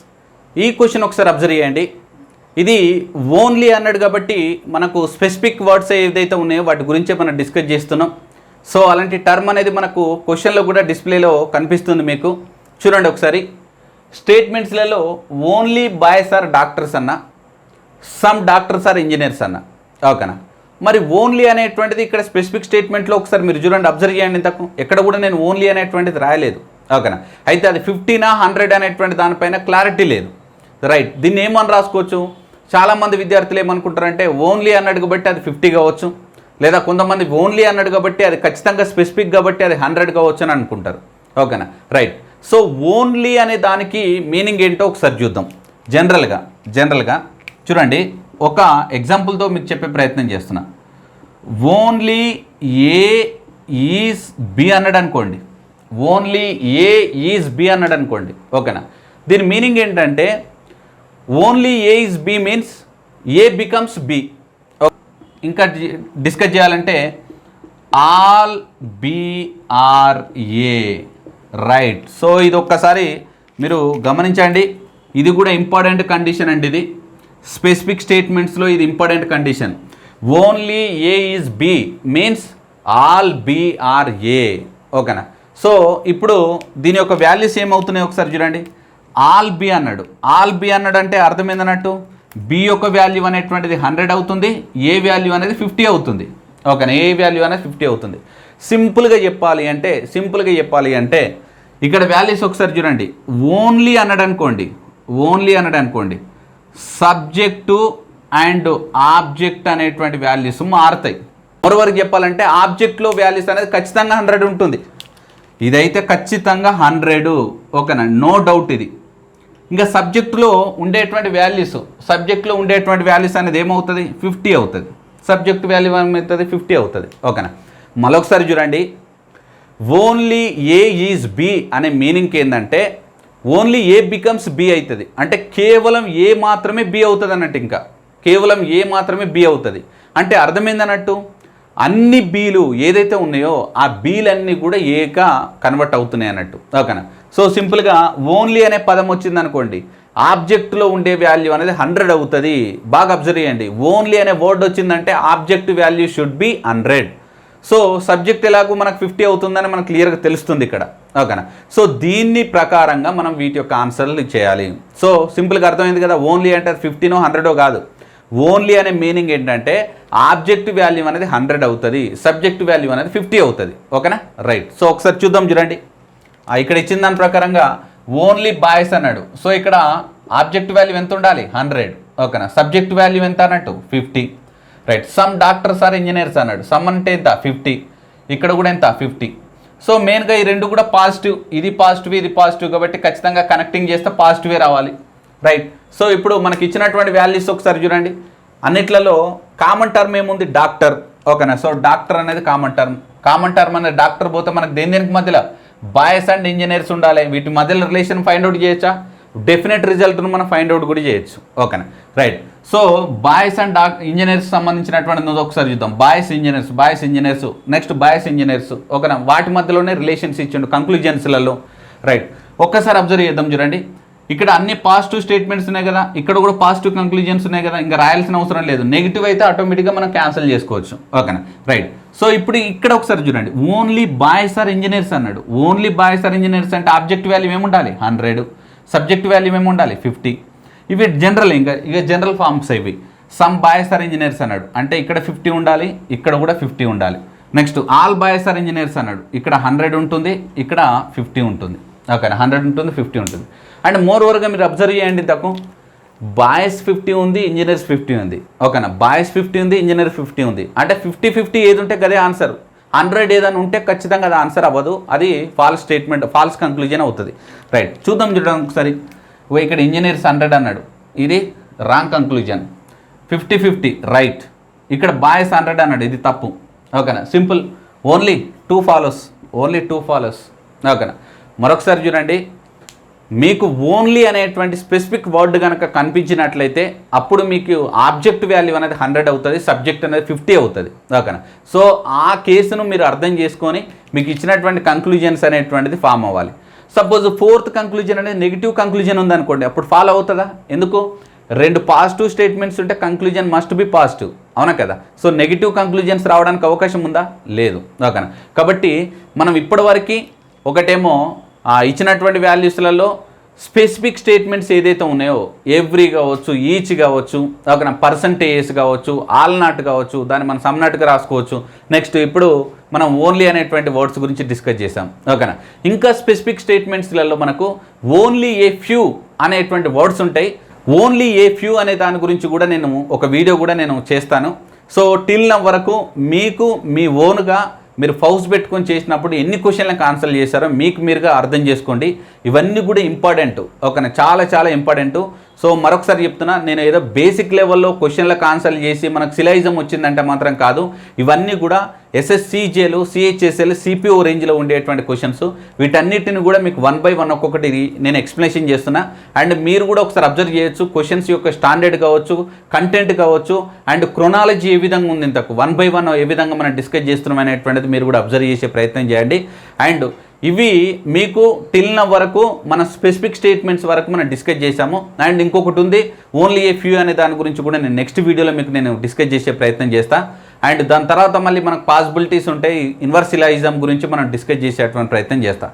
ఈ క్వశ్చన్ ఒకసారి అబ్జర్వ్ చేయండి. ఇది ఓన్లీ అన్నాడు కాబట్టి మనకు స్పెసిఫిక్ వర్డ్స్ ఏదైతే ఉన్నాయో వాటి గురించే మనం డిస్కస్ చేస్తున్నాం. సో అలాంటి టర్మ్ అనేది మనకు క్వశ్చన్లో కూడా డిస్ప్లేలో కనిపిస్తుంది మీకు. చూడండి ఒకసారి, స్టేట్మెంట్స్లలో ఓన్లీ బాయ్స్ ఆర్ డాక్టర్స్ అన్న, సమ్ డాక్టర్స్ ఆర్ ఇంజనీర్స్ అన్న. ఓకేనా, మరి ఓన్లీ అనేటువంటిది ఇక్కడ స్పెసిఫిక్ స్టేట్మెంట్లో ఒకసారి మీరు చూడండి, అబ్జర్వ్ చేయండి. ఇంతకు ఎక్కడ కూడా నేను ఓన్లీ అనేటువంటిది రాయలేదు. ఓకేనా, అయితే అది 50నా 100 అనేటువంటి దానిపైన క్లారిటీ లేదు, రైట్. దీన్ని ఏమని రాసుకోవచ్చు, చాలామంది విద్యార్థులు ఏమనుకుంటారంటే ఓన్లీ అన్నాడు కాబట్టి అది 50 కావచ్చు, లేదా కొంతమంది ఓన్లీ అన్నాడు కాబట్టి అది ఖచ్చితంగా స్పెసిఫిక్ కాబట్టి అది 100 కావచ్చు అని అనుకుంటారు. ఓకేనా, రైట్. సో ఓన్లీ అనే దానికి మీనింగ్ ఏంటో ఒకసారి చూద్దాం. జనరల్గా చూడండి, ఒక ఎగ్జాంపుల్తో మీకు చెప్పే ప్రయత్నం చేస్తున్నా. ఓన్లీ ఏ ఈజ్ బి అన్నాడు అనుకోండి, ఓన్లీ ఏ ఈజ్ బి అన్నాడు అనుకోండి. ఓకేనా, దీని మీనింగ్ ఏంటంటే only A is B means A becomes B. ఇంకా డిస్కస్ చేయాలంటే all B are A, right. So ఇది ఒక్కసారి మీరు గమనించండి, ఇది కూడా ఇంపార్టెంట్ కండిషన్ అండి. ఇది స్పెసిఫిక్ స్టేట్మెంట్స్లో ఇది important condition. Only A is B means all B are A. ఓకేనా, సో ఇప్పుడు దీని యొక్క వాల్యూస్ ఏమవుతున్నాయి ఒకసారి చూడండి. ఆల్ బి అన్నాడు, ఆల్ బి అన్నాడు అంటే అర్థం ఏందన్నట్టు, బి యొక్క వాల్యూ అనేటువంటిది 100 అవుతుంది, ఏ వాల్యూ అనేది 50 అవుతుంది. ఓకేనా, ఏ వాల్యూ అనేది 50 అవుతుంది. సింపుల్గా చెప్పాలి అంటే ఇక్కడ వాల్యూస్ ఒకసారి చూడండి. ఓన్లీ అన్నాడు అనుకోండి, సబ్జెక్టు అండ్ ఆబ్జెక్ట్ అనేటువంటి వాల్యూస్ మారుతాయి. మరోవరకు చెప్పాలంటే ఆబ్జెక్ట్లో వాల్యూస్ అనేది ఖచ్చితంగా 100 ఉంటుంది. ఇదైతే ఖచ్చితంగా 100. ఓకేనా, నో డౌట్ ఇది. ఇంకా సబ్జెక్టులో ఉండేటువంటి వాల్యూస్ అనేది ఏమవుతుంది, 50 అవుతుంది. సబ్జెక్ట్ వాల్యూ ఏమవుతుంది, 50 అవుతుంది. ఓకేనా, మరొకసారి చూడండి, ఓన్లీ ఏ ఈజ్ బి అనే మీనింగ్ ఏంటంటే ఓన్లీ ఏ బికమ్స్ బి అవుతుంది, అంటే కేవలం ఏ మాత్రమే బి అవుతుంది అన్నట్టు. ఇంకా కేవలం ఏ మాత్రమే బి అవుతుంది అంటే అర్థమైందన్నట్టు, అన్ని బీలు ఏదైతే ఉన్నాయో ఆ బీలన్నీ కూడా ఏగా కన్వర్ట్ అవుతున్నాయి అన్నట్టు. ఓకేనా, సో సింపుల్గా ఓన్లీ అనే పదం వచ్చింది అనుకోండి, ఆబ్జెక్ట్లో ఉండే వాల్యూ అనేది 100 అవుతుంది. బాగా అబ్జర్వ్ చేయండి, ఓన్లీ అనే వర్డ్ వచ్చిందంటే object value should be 100. So subject ఎలాగో మనకు 50 అవుతుందని మనకు క్లియర్గా తెలుస్తుంది ఇక్కడ. ఓకేనా, సో దీన్ని ప్రకారంగా మనం వీటి యొక్క ఆన్సర్లు చేయాలి. సో సింపుల్గా అర్థమైంది కదా, ఓన్లీ అంటే 50నో 100 కాదు. ఓన్లీ అనే మీనింగ్ ఏంటంటే ఆబ్జెక్ట్ వాల్యూ అనేది 100 అవుతుంది, సబ్జెక్ట్ వాల్యూ అనేది 50 అవుతుంది. ఓకేనా, రైట్. సో ఒకసారి చూద్దాం. చూడండి, ఇక్కడ ఇచ్చిన దాని ప్రకారంగా ఓన్లీ బాయ్స్ అన్నాడు. సో ఇక్కడ ఆబ్జెక్ట్ వాల్యూ ఎంత ఉండాలి, 100. ఓకేనా, సబ్జెక్ట్ వాల్యూ ఎంత అన్నట్టు 50. Right. Some doctors are engineers అన్నాడు. సమ్ అంటే ఎంత, 50. ఇక్కడ కూడా ఎంత, 50. సో మెయిన్గా ఈ రెండు కూడా పాజిటివ్, ఇది పాజిటివ్ కాబట్టి ఖచ్చితంగా కనెక్టింగ్ చేస్తే పాజిటివే రావాలి. రైట్. సో ఇప్పుడు మనకి ఇచ్చినటువంటి వాల్యూస్ ఒకసారి చూడండి. అన్నిట్లలో కామన్ టర్మ్ ఏముంది, డాక్టర్. ఓకేనా, సో డాక్టర్ అనేది కామన్ టర్మ్ అనేది డాక్టర్ పోతే మనకు దేనికి మధ్యలో బాయ్స్ అండ్ ఇంజనీర్స్ ఉండాలి. వీటి మధ్యలో రిలేషన్ ఫైండ్ అవుట్ చేయొచ్చా, డెఫినెట్ రిజల్ట్ను మనం ఫైండ్ అవుట్ కూడా చేయొచ్చు. ఓకేనా, right. So boys and engineers సంబంధించినటువంటి ఒకసారి చూద్దాం. Boys engineers next boys engineers. ఓకేనా, వాటి మధ్యలోనే రిలేషన్స్ ఇచ్చిండు కంక్లూజన్స్లలో. రైట్, ఒక్కసారి అబ్జర్వ్ చేద్దాం. చూడండి, ఇక్కడ అన్ని పాజిటివ్ స్టేట్మెంట్స్ ఉన్నాయి కదా, ఇక్కడ కూడా పాజిటివ్ కంక్లూజన్స్ ఉన్నాయి కదా, ఇంకా రాయాల్సిన అవసరం లేదు. నెగిటివ్ అయితే ఆటోమేటిక్గా మనం క్యాన్సిల్ చేసుకోవచ్చు. ఓకేనా, రైట్. సో ఇప్పుడు ఇక్కడ ఒకసారి చూడండి, ఓన్లీ బాయ్స్ ఆర్ ఇంజనీర్స్ అన్నాడు. ఓన్లీ బాయ్స్ ఆర్ ఇంజనీర్స్ అంటే ఆబ్జెక్ట్ వాల్యూ ఏముండాలి 100, సబ్జెక్ట్ వాల్యూ ఏముండాలి 50. ఇవి జనరల్, ఇక జనరల్ ఫార్మ్స్ ఇవి. సమ్ బాయ్స్ ఆర్ ఇంజనీర్స్ అన్నాడు అంటే ఇక్కడ 50 ఉండాలి, ఇక్కడ కూడా 50 ఉండాలి. Next all boys are engineers అన్నాడు, ఇక్కడ 100 ఉంటుంది, ఇక్కడ 50 ఉంటుంది. ఓకేనా, 100 ఉంటుంది, 50 ఉంటుంది. అండ్ మోర్ ఓవర్గా మీరు అబ్జర్వ్ చేయండి, తక్కువ బాయ్స్ 50 ఉంది, ఇంజనీర్స్ 50 ఉంది. ఓకేనా, బాయ్స్ 50 ఉంది, ఇంజనీర్ 50 ఉంది. అంటే 50-50 ఏది ఉంటే అదే ఆన్సర్. 100 ఏదైనా ఉంటే ఖచ్చితంగా అది ఆన్సర్ అవ్వదు, అది ఫాల్స్ స్టేట్మెంట్, ఫాల్స్ కంక్లూజన్ అవుతుంది. రైట్, చూద్దాం ఒకసారి. ఇక్కడ ఇంజనీర్స్ 100 అన్నాడు, ఇది రాంగ్ కంక్లూజన్. 50-50 రైట్. ఇక్కడ బాయ్స్ 100 అన్నాడు, ఇది తప్పు. ఓకేనా, సింపుల్. Only 2 follows. ఓకేనా, మరొకసారి చూడండి, మీకు ఓన్లీ అనేటువంటి స్పెసిఫిక్ వర్డ్ కనుక కనిపించినట్లయితే అప్పుడు మీకు ఆబ్జెక్ట్ వాల్యూ అనేది 100 అవుతుంది, సబ్జెక్ట్ అనేది 50 అవుతుంది. ఓకేనా, సో ఆ కేసును మీరు అర్థం చేసుకొని మీకు ఇచ్చినటువంటి కంక్లూజన్స్ అనేటువంటిది ఫామ్ అవ్వాలి. సపోజ్ 4th కంక్లూజన్ అనేది నెగిటివ్ కంక్లూజన్ ఉందనుకోండి, అప్పుడు ఫాలో అవుతుందా? ఎందుకు? 2 పాజిటివ్ స్టేట్మెంట్స్ ఉంటే కంక్లూజన్ మస్ట్ బి పాజిటివ్, అవునా కదా? సో నెగిటివ్ కంక్లూజన్స్ రావడానికి అవకాశం ఉందా? లేదు. ఓకేనా, కాబట్టి మనం ఇప్పటివరకు ఒకటేమో ఇచ్చినటువంటి వాల్యూస్లలో స్పెసిఫిక్ స్టేట్మెంట్స్ ఏదైతే ఉన్నాయో, ఎవ్రీ కావచ్చు, ఈచ్ కావచ్చు, ఓకేనా, పర్సంటేజెస్ కావచ్చు, ఆల్ నాట్ కావచ్చు, దాన్ని మనం సమ్ నాట్గా రాసుకోవచ్చు. నెక్స్ట్ ఇప్పుడు మనం ఓన్లీ అనేటువంటి వర్డ్స్ గురించి డిస్కస్ చేసాం. ఓకేనా, ఇంకా స్పెసిఫిక్ స్టేట్మెంట్స్లలో మనకు ఓన్లీ ఏ ఫ్యూ అనేటువంటి వర్డ్స్ ఉంటాయి. ఓన్లీ ఏ ఫ్యూ అనే దాని గురించి కూడా నేను ఒక వీడియో కూడా నేను చేస్తాను. సో టిల్ నవ్ వరకు మీకు మీ ఓన్గా మీరు ఫౌస్ పెట్టుకొని చేసినప్పుడు ఎన్ని క్వశ్చన్లకు ఆన్సర్ చేశారో మీకు మీరుగా అర్థం చేసుకోండి. ఇవన్నీ కూడా ఇంపార్టెంట్. ఓకేనా, చాలా చాలా ఇంపార్టెంట్. సో మరొకసారి చెప్తున్నా, నేను ఏదో బేసిక్ లెవెల్లో క్వశ్చన్లకు ఆన్సర్ చేసి మనకు సిలైజం వచ్చిందంటే మాత్రం కాదు. ఇవన్నీ కూడా SSCJలు, CHSL, CPO రేంజ్లో ఉండేటువంటి క్వశ్చన్స్. వీటన్నిటిని కూడా మీకు 1 by 1 ఒక్కొక్కటి నేను ఎక్స్ప్లెనేషన్ చేస్తున్నా. అండ్ మీరు కూడా ఒకసారి అబ్జర్వ్ చేయొచ్చు, క్వశ్చన్స్ యొక్క స్టాండర్డ్ కావచ్చు, కంటెంట్ కావచ్చు, అండ్ క్రొనాలజీ ఏ విధంగా ఉంది, ఇంతకు 1 by 1 ఏ విధంగా మనం డిస్కస్ చేస్తున్నాం అనేటువంటిది మీరు కూడా అబ్జర్వ్ చేసే ప్రయత్నం చేయండి. అండ్ ఇవి మీకు టిల్ నవ్ వరకు మన స్పెసిఫిక్ స్టేట్మెంట్స్ వరకు మనం డిస్కస్ చేసాము. అండ్ ఇంకొకటి ఉంది ఓన్లీ ఏ ఫ్యూ అనే దాని గురించి కూడా నేను నెక్స్ట్ వీడియోలో మీకు నేను డిస్కస్ చేసే ప్రయత్నం చేస్తాను. అండ్ దాని తర్వాత మళ్ళీ మనకు పాసిబిలిటీస్ ఉంటాయి, ఇన్వర్సిలాయిజం గురించి మనం డిస్కస్ చేసేటువంటి ప్రయత్నం చేస్తాం.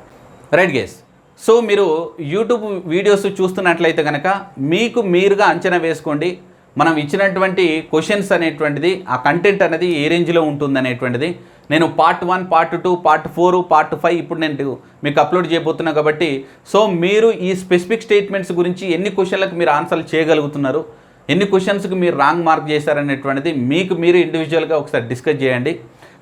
రైట్ గైస్, సో మీరు యూట్యూబ్ వీడియోస్ చూస్తున్నట్లయితే కనుక మీకు మీరుగా అంచనా వేసుకోండి, మనం ఇచ్చినటువంటి క్వశ్చన్స్ అనేటువంటిది, ఆ కంటెంట్ అనేది ఏ రేంజ్లో ఉంటుంది అనేటువంటిది. నేను పార్ట్ 1, పార్ట్ 2, పార్ట్ 4, పార్ట్ 5 ఇప్పుడు నేను మీకు అప్లోడ్ చేయబోతున్నా. కాబట్టి సో మీరు ఈ స్పెసిఫిక్ స్టేట్మెంట్స్ గురించి ఎన్ని క్వశ్చన్లకు మీరు ఆన్సర్లు చేయగలుగుతున్నారు, ఎన్ని క్వశ్చన్స్కి మీరు రాంగ్ మార్క్ చేశారనేటువంటిది మీకు మీరు ఇండివిజువల్గా ఒకసారి డిస్కస్ చేయండి.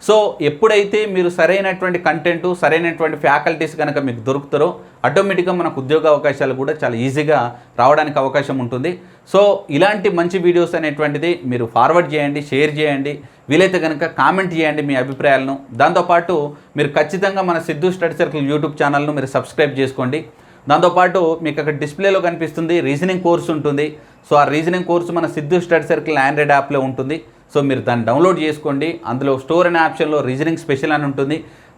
సో ఎప్పుడైతే మీరు సరైనటువంటి కంటెంట్, సరైనటువంటి ఫ్యాకల్టీస్ కనుక మీకు దొరుకుతారో ఆటోమేటిక్గా మనకు ఉద్యోగ అవకాశాలు కూడా చాలా ఈజీగా రావడానికి అవకాశం ఉంటుంది. సో ఇలాంటి మంచి వీడియోస్ అనేటువంటిది మీరు ఫార్వర్డ్ చేయండి, షేర్ చేయండి, వీలైతే కనుక కామెంట్ చేయండి మీ అభిప్రాయాలను. దాంతోపాటు మీరు ఖచ్చితంగా మన సిద్ధు స్టడీ సర్కిల్ యూట్యూబ్ ఛానల్ను మీరు సబ్స్క్రైబ్ చేసుకోండి. దాంతోపాటు మీకు అక్కడ డిస్ప్లేలో కనిపిస్తుంది రీజనింగ్ కోర్స్ ఉంటుంది. సో ఆ రీజనింగ్ కోర్సు మన సిద్ధు స్టడీ సర్కిల్ ఆండ్రాయిడ్ యాప్లో ఉంటుంది. సో మీరు దాన్ని డౌన్లోడ్ చేసుకోండి. అందులో స్టోర్ అనే ఆప్షన్లో రీజనింగ్ స్పెషల్ అని ఉంటుంది.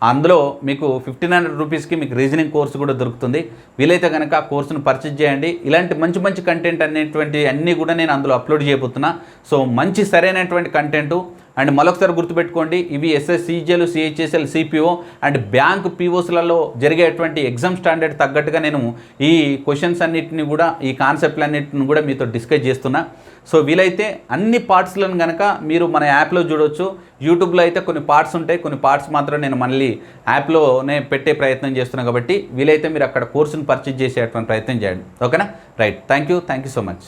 అందులో మీకు 1500 రూపీస్కి మీకు రీజనింగ్ కోర్సు కూడా దొరుకుతుంది. వీలైతే కనుక ఆ కోర్సును పర్చేజ్ చేయండి. ఇలాంటి మంచి మంచి కంటెంట్ అనేటువంటి అన్నీ కూడా నేను అందులో అప్లోడ్ చేయబోతున్నా. సో మంచి సరైనటువంటి కంటెంటు. అండ్ మరొకసారి గుర్తుపెట్టుకోండి, ఇవి SSCJలు, CHSL, CPO అండ్ బ్యాంక్ POస్లలో జరిగేటువంటి ఎగ్జామ్ స్టాండర్డ్ తగ్గట్టుగా నేను ఈ క్వశ్చన్స్ అన్నిటిని కూడా, ఈ కాన్సెప్ట్లన్నిటిని కూడా మీతో డిస్కస్ చేస్తున్నా. సో వీలైతే అన్ని పార్ట్స్లను కనుక మీరు మన యాప్లో చూడవచ్చు. యూట్యూబ్లో అయితే కొన్ని పార్ట్స్ ఉంటాయి, కొన్ని పార్ట్స్ మాత్రం నేను మళ్ళీ యాప్లోనే పెట్టే ప్రయత్నం చేస్తున్నాను. కాబట్టి వీలైతే మీరు అక్కడ కోర్సును పర్చేజ్ చేసేటువంటి ప్రయత్నం చేయండి. ఓకేనా, right. Thank you so much.